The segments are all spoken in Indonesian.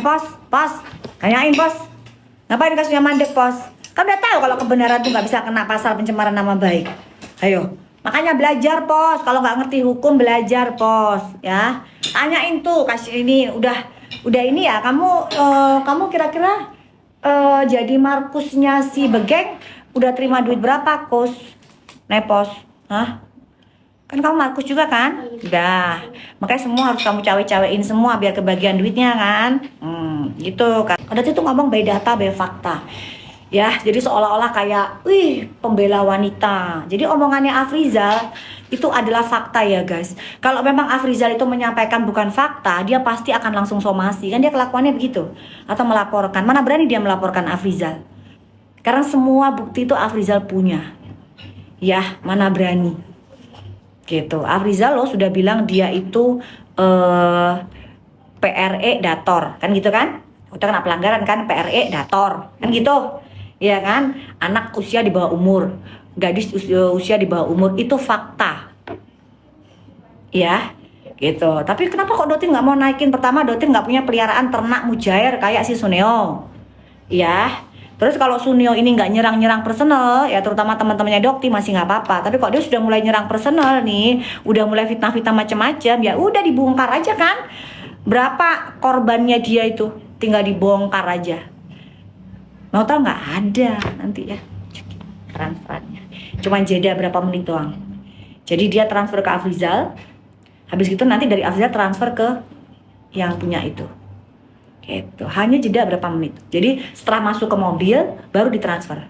pos, tanyain pos. Ngapain kasusnya mandek pos? Kan udah tahu kalau kebenaran tuh nggak bisa kena pasal pencemaran nama baik. Ayo, makanya belajar pos. Kalau nggak ngerti hukum belajar pos, ya. Tanyain tuh, kasih ini udah ini ya. Kamu kira-kira jadi Markusnya si Begeng udah terima duit berapa kos? Nepos, hah? Kan kamu Markus juga kan? Udah. Makanya semua harus kamu cawe-cawein semua biar kebagian duitnya kan? Gitu kan. Ada tuh ngomong by data, by fakta. Ya, jadi seolah-olah kayak, wih, pembela wanita. Jadi omongannya Afrizal itu adalah fakta ya guys. Kalau memang Afrizal itu menyampaikan bukan fakta, dia pasti akan langsung somasi. Kan dia kelakuannya begitu. Atau melaporkan. Mana berani dia melaporkan Afrizal? Karena semua bukti itu Afrizal punya. Ya, mana berani. Gitu. Afrizal loh sudah bilang dia itu PRE dator. Kan gitu kan? Udah kena pelanggaran kan, PRE dator. Kan gitu. Ya kan, anak usia di bawah umur, gadis usia di bawah umur, itu fakta, ya, gitu. Tapi kenapa kok Dotin nggak mau naikin? Pertama, Dotin nggak punya peliharaan ternak mujair kayak si Suneo, ya. Terus kalau Suneo ini nggak nyerang personal, ya terutama teman-temannya Dokti masih nggak apa-apa. Tapi kok dia sudah mulai nyerang personal nih, udah mulai fitnah-fitnah macam-macam, ya udah dibongkar aja kan. Berapa korbannya dia itu, tinggal dibongkar aja. Mau tau nggak? Ada nanti ya transferannya. Cuman jeda berapa menit doang. Jadi dia transfer ke Afrizal. Habis itu nanti dari Afrizal transfer ke yang punya itu. Gitu. Hanya jeda berapa menit. Jadi setelah masuk ke mobil baru ditransfer.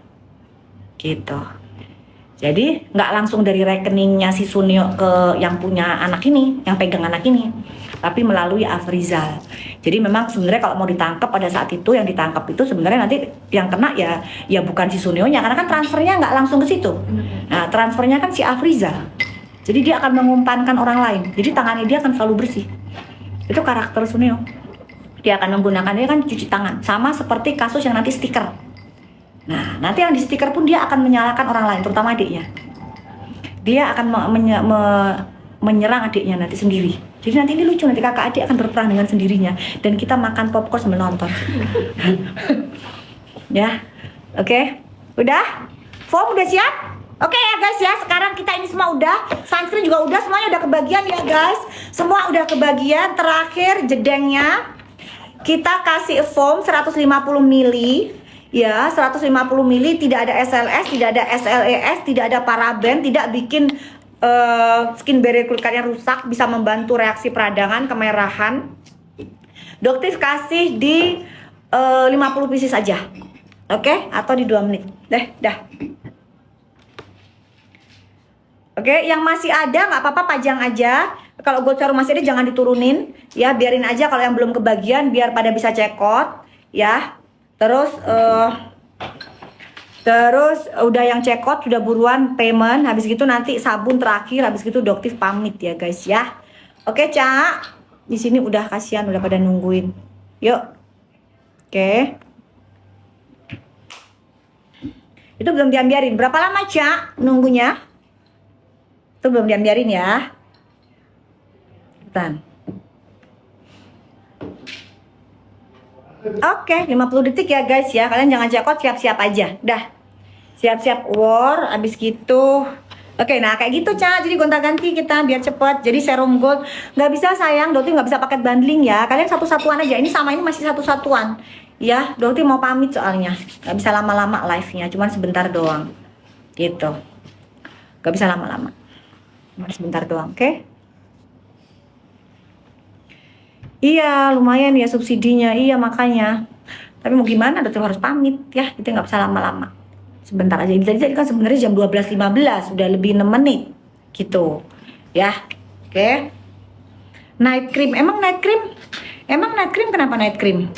Gitu. Jadi nggak langsung dari rekeningnya si Sunio ke yang punya anak ini, yang pegang anak ini, tapi melalui Afrizal. Jadi memang sebenarnya kalau mau ditangkap pada saat itu, yang ditangkap itu sebenarnya nanti yang kena ya bukan si Sunionya, karena kan transfernya nggak langsung ke situ. Nah transfernya kan si Afrizal. Jadi dia akan mengumpankan orang lain. Jadi tangannya dia akan selalu bersih. Itu karakter Sunio. Dia akan menggunakannya kan cuci tangan, sama seperti kasus yang nanti stiker. Nah, nanti yang di stiker pun dia akan menyalahkan orang lain, terutama adiknya. Dia akan menyerang adiknya nanti sendiri. Jadi nanti ini lucu, nanti kakak adik akan berperang dengan sendirinya. Dan kita makan popcorn sambil nonton. Ya, oke. Udah? Form udah siap? Oke ya guys ya, sekarang kita ini semua udah. Sunscreen juga udah, semuanya udah kebagian ya guys. Semua udah kebagian. Terakhir jedengnya kita kasih foam 150 ml. Ya, 150 ml, tidak ada SLS, tidak ada SLES, tidak ada paraben, tidak bikin skin barrier kulitnya rusak, bisa membantu reaksi peradangan, kemerahan. Dokter kasih di 50 pieces saja. Oke, atau di 2 menit. Dah. Oke, yang masih ada nggak apa-apa pajang aja. Kalau gold serum masih ada jangan diturunin, ya biarin aja kalau yang belum kebagian biar pada bisa cekot, ya. Terus udah yang cekot sudah buruan payment, habis gitu nanti sabun terakhir, habis gitu Doktif pamit ya guys ya. Oke Cak, di sini udah kasihan udah pada nungguin. Yuk. Oke. Itu belum diambiarin. Berapa lama Cak nunggunya? Itu belum diambiarin ya. Bentar. Oke, 50 detik ya guys ya. Kalian jangan cekot, siap-siap aja. Dah. Siap-siap war, abis gitu. Oke, nah kayak gitu Cak. Jadi gonta-ganti kita biar cepet. Jadi serum gold nggak bisa sayang, Doti nggak bisa paket bundling ya. Kalian satu-satuan aja. Ini sama ini masih satu-satuan. Ya, Doti mau pamit soalnya. Nggak bisa lama-lama live-nya, cuman sebentar doang. Gitu. Nggak bisa lama-lama. Cuma sebentar doang, oke? Iya, lumayan ya subsidinya. Iya, makanya. Tapi mau gimana, Doti harus pamit ya. Kita nggak bisa lama-lama. Sebentar aja. Tadi kan sebenarnya jam 12.15, udah lebih 6 menit. Gitu. Ya. Oke. Night cream. Emang night cream kenapa night cream?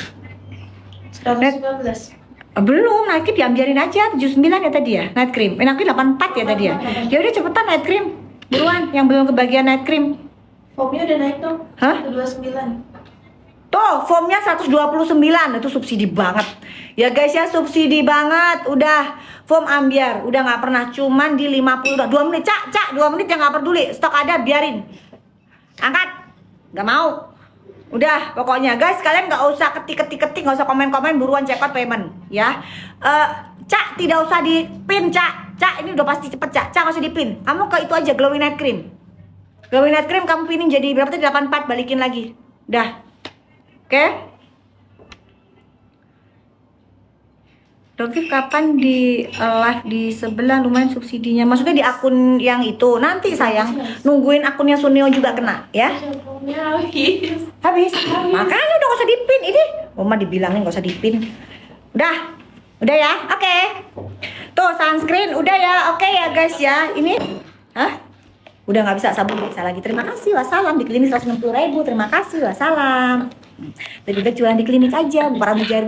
119. Belum, night cream diambiarin aja 79 ya tadi ya. Night cream. Night cream 84 ya tadi ya. Ya udah cepetan night cream. Buruan yang belum kebagian night cream. Foamnya udah naik tuh. Hah? 129. Tuh, foamnya 129, itu subsidi banget. Ya guys ya, subsidi banget. Udah, foam ambiar, udah nggak pernah, cuman di 50, 2 menit, Cak, 2 menit ya nggak peduli. Stok ada, biarin. Angkat, nggak mau. Udah, pokoknya guys, kalian nggak usah ketik, nggak usah komen-komen, buruan check out payment, ya. Cak, tidak usah di pin, Cak. Cak, ini udah pasti cepet, Cak. Cak, nggak usah di pin. Kamu ke itu aja, glowing night cream. Glowing night cream kamu pinin jadi berapa tadi? 84, balikin lagi. Dah. Oke? Dokter kapan di live di sebelah lumayan subsidinya? Maksudnya di akun yang itu. Nanti sayang, nungguin akunnya Sunio juga kena, ya. Shampoo-nya habis. Habis. Makanya udah gak usah dipin ini. Mama dibilangin gak usah dipin. Udah ya. Oke. Tuh sunscreen udah ya. Oke ya guys ya. Ini udah nggak bisa sabun bisa lagi. Terima kasih wassalam di klinik 160.000. Terima kasih wassalam. Lebih baik jualan di klinik aja, para mujair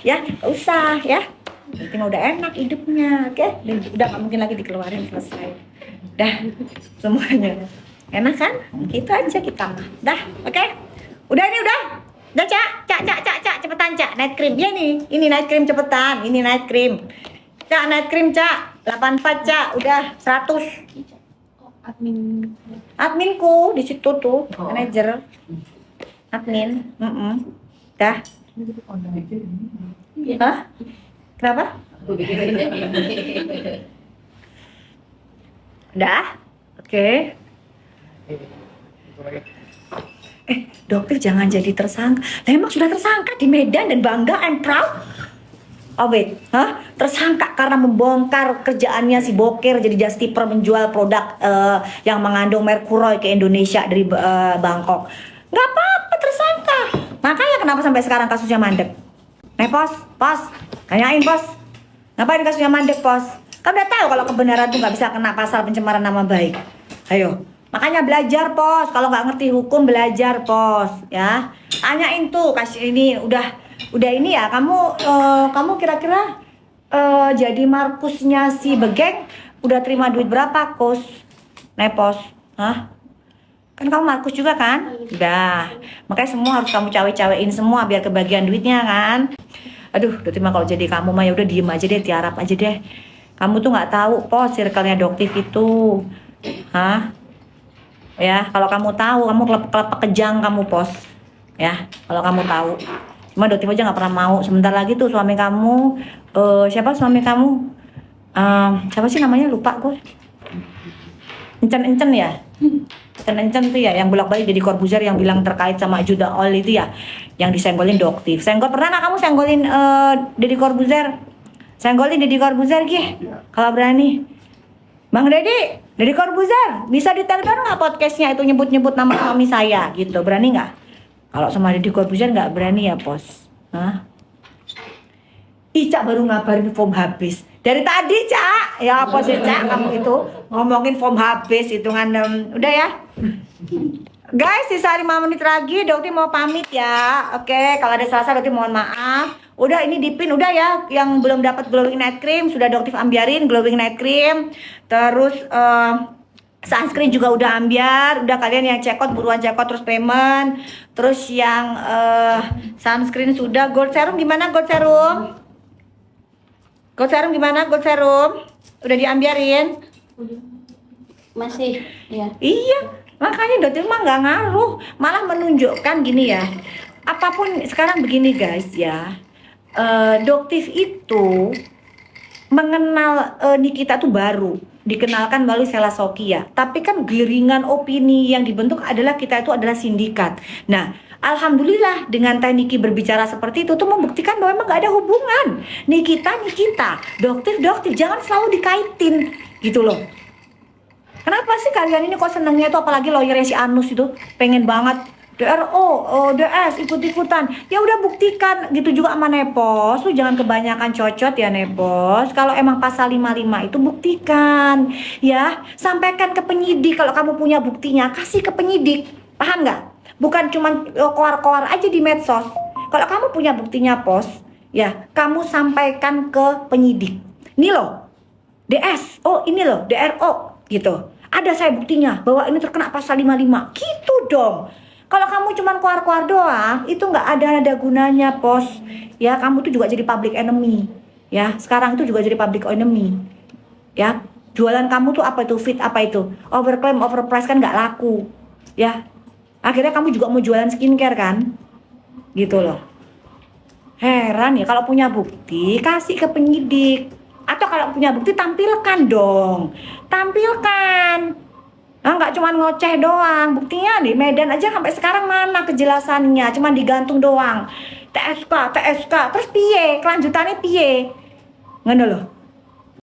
ya, gak usah ya. Penting udah enak hidupnya, oke? Dan udah nggak mungkin lagi dikeluarin, selesai. Dah semuanya enak kan? Gitu aja kita. Dah, oke? Udah ini udah. Udah Cak, cepetan Cak. Night cream. Ya nih, ini night cream cepetan. Ini night cream. Cak, night cream Cak. 84 Cak, udah 100. Adminku di situ tuh, manajer. Admin. Dah. Hah? Kenapa? Udah? Oke. Dokter jangan jadi tersangka. Lah emang sudah tersangka di Medan dan bangga and proud. Oh wait, tersangka karena membongkar kerjaannya si Boker jadi justiper menjual produk yang mengandung merkuroi ke Indonesia dari Bangkok. Nggak apa-apa tersangka. Makanya kenapa sampai sekarang kasusnya mandek? Pos, tanyain pos. Ngapain kasusnya mandek pos? Kan udah tahu kalau kebenaran tuh nggak bisa kena pasal pencemaran nama baik. Ayo, makanya belajar pos. Kalau nggak ngerti hukum belajar pos, ya. Tanyain tuh, kasih ini udah ini ya. Kamu kira-kira jadi Markusnya si Begeng udah terima duit berapa kos? Pos, Kan kamu Markus juga kan? Udah. Makanya semua harus kamu cawe-cawein semua biar kebagian duitnya kan. Aduh, udah terima kalau jadi kamu mah ya udah diem aja deh, tiarap aja deh. Kamu tuh nggak tahu pos circle-nya Doktif itu. Ya, kalau kamu tahu, kamu kelep kejang kamu pos. Ya, kalau kamu tahu. Cuma Doktif aja nggak pernah mau. Sebentar lagi tuh suami kamu, siapa suami kamu? Siapa sih namanya? Lupa gue. Encen ya? Encen tuh ya yang bolak-balik jadi Corbuzier yang bilang terkait sama Judah Oil itu ya, yang disenggolin Doktif. Pernah nggak kamu senggolin Deddy Corbuzier? Senggolin Deddy Corbuzier gih, kalau berani. Bang Deddy Corbuzier, bisa ditelepon nggak podcastnya itu nyebut-nyebut nama suami saya gitu, berani nggak? Kalau sama Deddy Corbuzier nggak berani ya pos. Ica baru ngabarin form habis. Dari tadi Cak, ya apa sih Cak kamu itu ngomongin form habis hitungan udah ya. Guys, sisa 5 menit lagi Dokti mau pamit ya. Oke, kalau ada salah Dokti mohon maaf. Udah ini dipin udah ya, yang belum dapat glowing night cream sudah Dokti ambiarin glowing night cream. Terus sunscreen juga udah ambiar. Udah kalian yang check out buruan check out terus payment. Terus yang sunscreen sudah. Gold serum gimana gold serum? Gold serum gimana? Gold serum udah diambiarin? Masih, ya. Iya, makanya Dokter mah nggak ngaruh, malah menunjukkan gini ya. Apapun sekarang begini guys ya, Doktif itu mengenal Nikita tuh baru, dikenalkan melalui Sela Sokia. Tapi kan giringan opini yang dibentuk adalah kita itu adalah sindikat. Nah, alhamdulillah dengan Teh Niki berbicara seperti itu tuh membuktikan bahwa emang gak ada hubungan. Nikita, Doktif, jangan selalu dikaitin gitu loh. Kenapa sih kalian ini kok senengnya tuh apalagi lawyernya si Anus itu pengen banget DRO, DS ikut-ikutan. Ya udah buktikan gitu juga sama Nepos. Lu jangan kebanyakan cocot ya Nepos. Kalau emang pasal 55 itu buktikan ya. Sampaikan ke penyidik kalau kamu punya buktinya, kasih ke penyidik. Paham nggak? Bukan cuman koar-koar aja di medsos. Kalau kamu punya buktinya pos, ya kamu sampaikan ke penyidik. Ini loh, DS, oh ini loh, DRO gitu. Ada saya buktinya bahwa ini terkena pasal 55. Gitu dong. Kalau kamu cuman koar-koar doang, itu nggak ada gunanya pos. Ya kamu tuh juga jadi public enemy. Ya sekarang itu juga jadi public enemy. Ya jualan kamu tuh apa itu fit apa itu overclaim overprice kan nggak laku. Ya Akhirnya kamu juga mau jualan skincare kan? Gitu loh. Heran ya, kalau punya bukti kasih ke penyidik. Atau kalau punya bukti tampilkan dong. Tampilkan. Nah, nggak cuma ngoceh doang. Buktinya di Medan aja sampai sekarang mana kejelasannya? Cuma digantung doang. TSK, TSK. Terus piye? Kelanjutannya piye? Ngono loh.